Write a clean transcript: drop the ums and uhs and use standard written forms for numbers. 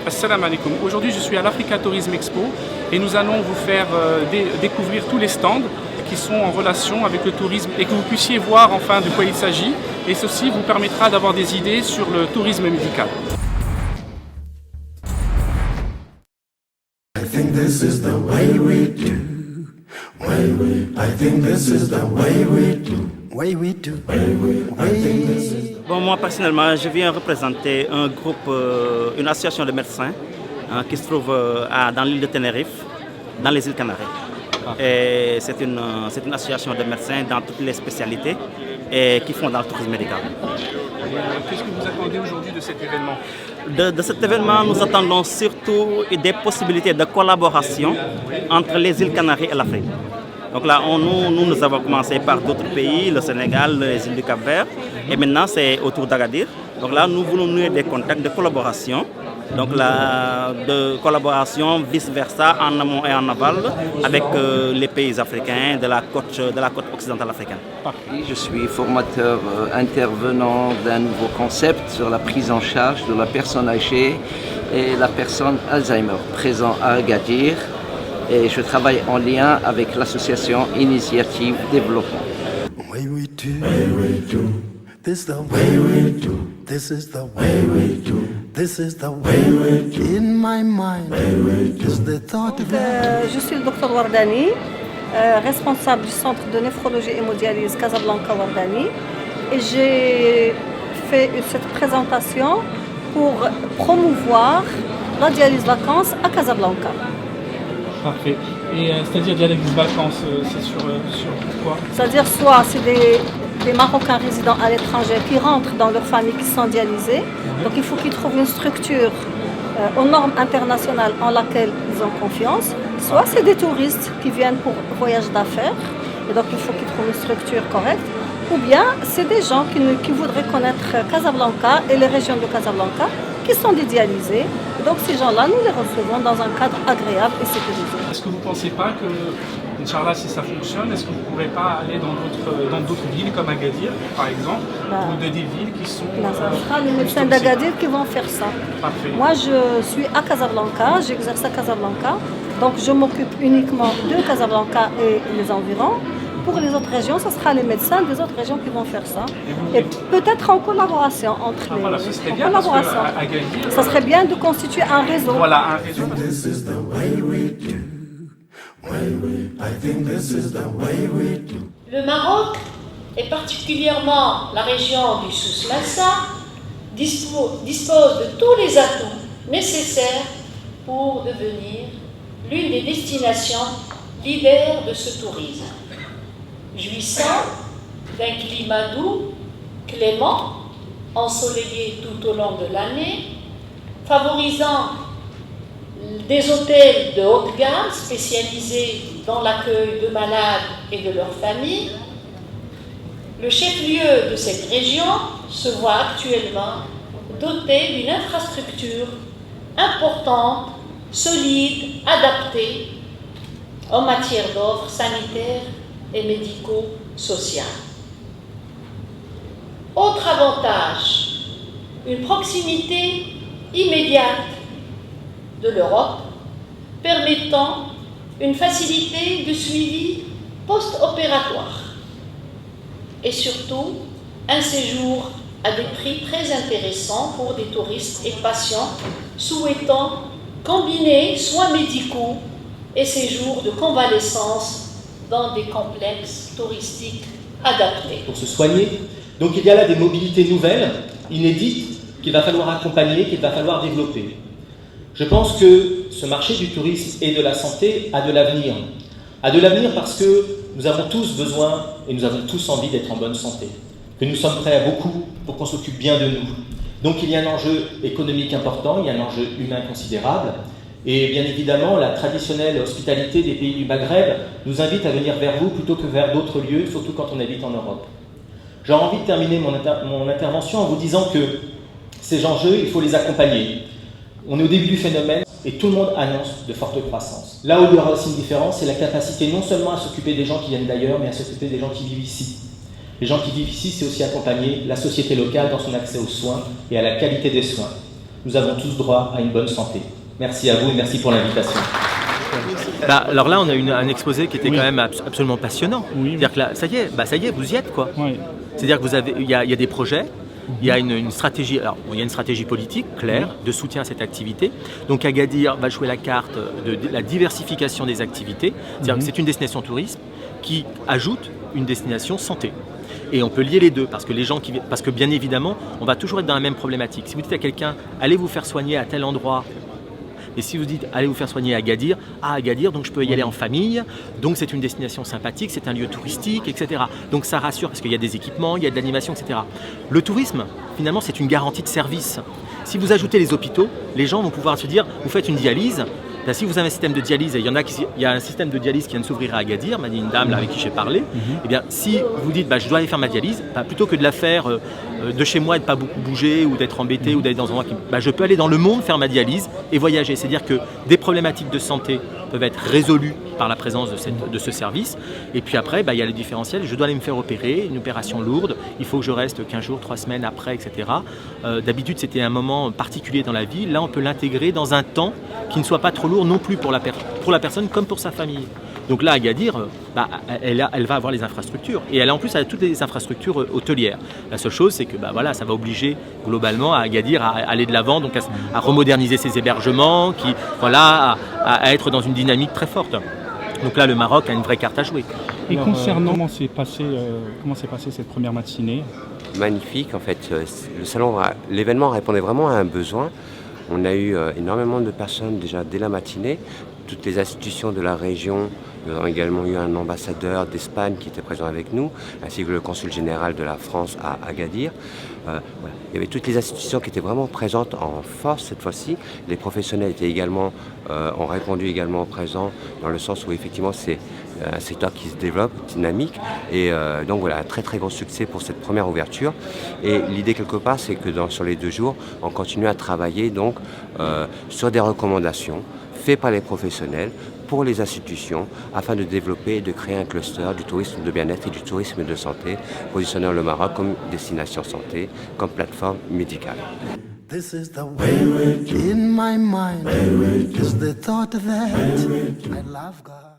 Assalamu alaikum. Aujourd'hui, je suis à l'Africa Tourism Expo et nous allons vous faire découvrir tous les stands qui sont en relation avec le tourisme et que vous puissiez voir enfin de quoi il s'agit. Et ceci vous permettra d'avoir des idées sur le tourisme médical. I think this is the way we do. I think this is the way we do. Bon, moi personnellement, je viens représenter un groupe, une association de médecins qui se trouve dans l'île de Tenerife, dans les îles Canaries. Et c'est une association de médecins dans toutes les spécialités et qui font dans le tourisme médical. Qu'est-ce que vous attendez aujourd'hui de cet événement? De cet événement, nous attendons surtout des possibilités de collaboration entre les îles Canaries et l'Afrique. Donc là, nous avons commencé par d'autres pays, le Sénégal, les îles du Cap-Vert, et maintenant c'est autour d'Agadir. Donc là, nous voulons nouer des contacts de collaboration. Donc là, de collaboration vice-versa en amont et en aval avec les pays africains de la côte occidentale africaine. Je suis formateur intervenant d'un nouveau concept sur la prise en charge de la personne âgée et la personne Alzheimer, présent à Agadir. Et je travaille en lien avec l'association Initiative Développement. This the way we do. This is the way we do. This is the way we do. In my mind is the thought of Je suis le docteur Wardani, responsable du centre de néphrologie et hémodialyse Casablanca Wardani. Et j'ai fait cette présentation pour promouvoir la dialyse vacances à Casablanca. Parfait. Et c'est-à-dire dialyse vacances, c'est sur quoi? C'est-à-dire soit c'est des Marocains résidant à l'étranger qui rentrent dans leur famille qui sont dialysés. Donc il faut qu'ils trouvent une structure aux normes internationales en laquelle ils ont confiance. Soit c'est des touristes qui viennent pour voyage d'affaires et donc il faut qu'ils trouvent une structure correcte. Ou bien c'est des gens qui voudraient connaître Casablanca et les régions de Casablanca qui sont dédialysés. Et donc ces gens-là, nous les recevons dans un cadre agréable et sécurisé. Est-ce que vous ne pensez pas que, Inch'Allah, si ça fonctionne, est-ce que vous ne pourrez pas aller dans d'autres villes comme Agadir, par exemple, ou des villes qui sont... Ça sera les médecins d'Agadir qui vont faire ça. Parfait. Moi, je suis à Casablanca, j'exerce à Casablanca, donc je m'occupe uniquement de Casablanca et les environs. Pour les autres régions, ce sera les médecins des autres régions qui vont faire ça. Et peut-être en collaboration entre les... Voilà, ce serait en bien collaboration. parce qu'à Agadir... Ça serait bien de constituer un réseau. Voilà, un réseau. This is the way we do. I think this is the way we do. Le Maroc, et particulièrement la région du Souss-Massa, dispose de tous les atouts nécessaires pour devenir l'une des destinations leaders de ce tourisme. Jouissant d'un climat doux, clément, ensoleillé tout au long de l'année, favorisant des hôtels de haute gamme spécialisés dans l'accueil de malades et de leurs familles. Le chef-lieu de cette région se voit actuellement doté d'une infrastructure importante, solide, adaptée en matière d'offres sanitaires et médico-sociales. Autre avantage, une proximité immédiate de l'Europe, permettant une facilité de suivi post-opératoire et surtout un séjour à des prix très intéressants pour des touristes et patients souhaitant combiner soins médicaux et séjours de convalescence dans des complexes touristiques adaptés. Pour se soigner. Donc il y a là des mobilités nouvelles, inédites, qu'il va falloir accompagner, qu'il va falloir développer. Je pense que ce marché du tourisme et de la santé a de l'avenir. A de l'avenir parce que nous avons tous besoin et nous avons tous envie d'être en bonne santé. Que nous sommes prêts à beaucoup pour qu'on s'occupe bien de nous. Donc il y a un enjeu économique important, il y a un enjeu humain considérable. Et bien évidemment, la traditionnelle hospitalité des pays du Maghreb nous invite à venir vers vous plutôt que vers d'autres lieux, surtout quand on habite en Europe. J'aurais envie de terminer mon intervention en vous disant que ces enjeux, il faut les accompagner. On est au début du phénomène et tout le monde annonce de fortes croissances. Là où il y aura aussi une différence, c'est la capacité non seulement à s'occuper des gens qui viennent d'ailleurs, mais à s'occuper des gens qui vivent ici. Les gens qui vivent ici, c'est aussi accompagner la société locale dans son accès aux soins et à la qualité des soins. nous avons tous droit à une bonne santé. Merci à vous et merci pour l'invitation. Alors là, on a un exposé qui était quand même absolument passionnant. Oui. C'est-à-dire que là, ça y est, vous y êtes, quoi. Oui. C'est-à-dire que il y a des projets, il y a une stratégie. Alors, il y a une stratégie politique claire de soutien à cette activité. Donc Agadir va jouer la carte de la diversification des activités. C'est-à-dire que c'est une destination tourisme qui ajoute une destination santé. Et on peut lier les deux parce que bien évidemment, on va toujours être dans la même problématique. Si vous dites à quelqu'un, allez vous faire soigner à tel endroit. Et si vous dites, allez vous faire soigner à Agadir, donc je peux y aller en famille, donc c'est une destination sympathique, c'est un lieu touristique, etc. Donc ça rassure parce qu'il y a des équipements, il y a de l'animation, etc. Le tourisme, finalement, c'est une garantie de service. Si vous ajoutez les hôpitaux, les gens vont pouvoir se dire, vous faites une dialyse. Là, si vous avez un système de dialyse, et il y a un système de dialyse qui vient de s'ouvrir à Agadir, m'a dit une dame là, avec qui j'ai parlé, eh bien, si vous dites je dois aller faire ma dialyse, plutôt que de la faire de chez moi et de ne pas beaucoup bouger ou d'être embêté ou d'être dans un endroit je peux aller dans le monde faire ma dialyse et voyager. C'est-à-dire que des problématiques de santé peuvent être résolues par la présence de ce service. Et puis après, il y a le différentiel, je dois aller me faire opérer, une opération lourde, il faut que je reste 15 jours, 3 semaines après, etc. D'habitude, c'était un moment particulier dans la vie. Là, on peut l'intégrer dans un temps qui ne soit pas trop lourd non plus pour la personne comme pour sa famille. Donc là, Agadir, elle va avoir les infrastructures. Et elle a en plus toutes les infrastructures hôtelières. La seule chose, c'est que ça va obliger globalement à Agadir à aller de l'avant, donc à remoderniser ses hébergements, à être dans une dynamique très forte. Donc là, le Maroc a une vraie carte à jouer. Et concernant comment s'est passée cette première matinée? Magnifique, en fait. L'événement répondait vraiment à un besoin. On a eu énormément de personnes déjà dès la matinée. Toutes les institutions de la région. Nous avons également eu un ambassadeur d'Espagne qui était présent avec nous, ainsi que le consul général de la France à Agadir. Il y avait toutes les institutions qui étaient vraiment présentes en force cette fois-ci. Les professionnels ont répondu également présents dans le sens où effectivement c'est un secteur qui se développe, dynamique. Et donc voilà, un très très gros succès pour cette première ouverture. Et l'idée quelque part, c'est que sur les 2 jours, on continue à travailler donc sur des recommandations faites par les professionnels pour les institutions afin de développer et de créer un cluster du tourisme de bien-être et du tourisme de santé, positionnant le Maroc comme destination santé, comme plateforme médicale. This is the way in my mind is the thought that I love God.